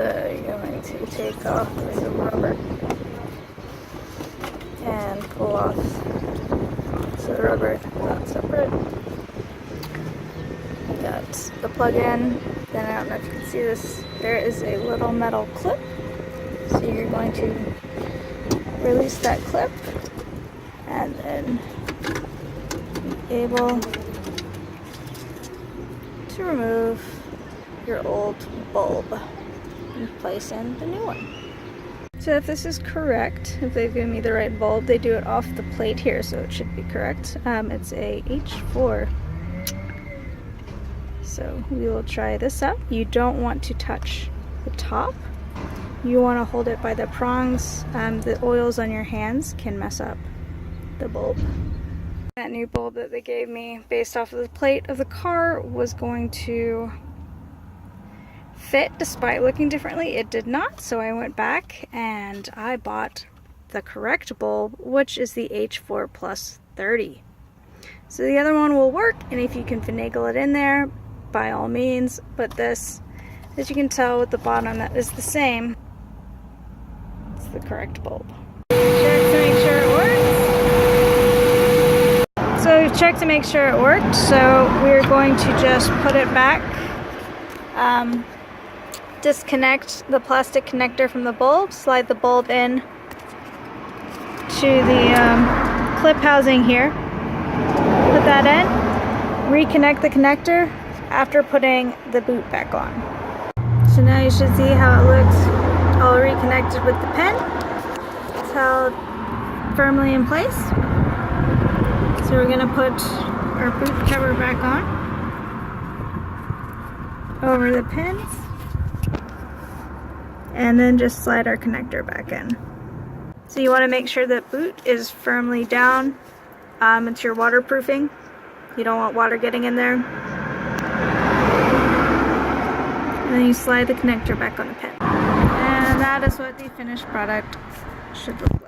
So you're going to take off the rubber and pull off so the rubber is not separate. Got the plug-in. Then I don't know if you can see this. There is a little metal clip. So you're going to release that clip and then be able to remove your old bulb and place in the new one. So if this is correct, if they've given me the right bulb, they do it off the plate here, so it should be correct. It's a H4. So we will try this out. You don't want to touch the top. You want to hold it by the prongs. The oils on your hands can mess up the bulb. That new bulb that they gave me based off of the plate of the car was going to fit despite looking differently. It did not, so I went back and I bought the correct bulb, which is the H4 plus 30. So the other one will work, and if you can finagle it in there, by all means, but this, as you can tell with the bottom, that is the same. It's the correct bulb. Check to make sure it works. So we've checked to make sure it worked, so we're going to just put it back. Disconnect the plastic connector from the bulb, slide the bulb in to the clip housing here, put that in, reconnect the connector after putting the boot back on. So now you should see how it looks all reconnected with the pin. It's held firmly in place. So we're going to put our boot cover back on over the pins, and then just slide our connector back in. So you want to make sure that boot is firmly down. It's your waterproofing. You don't want water getting in there. And then you slide the connector back on the pin. And that is what the finished product should look like.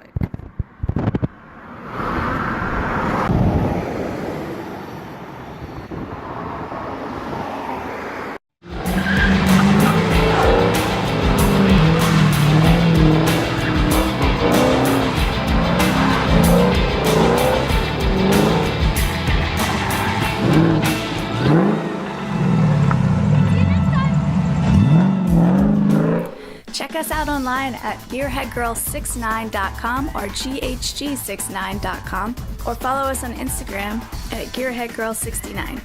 Check us out online at GearHeadGirl69.com or GHG69.com, or follow us on Instagram at GearHeadGirl69.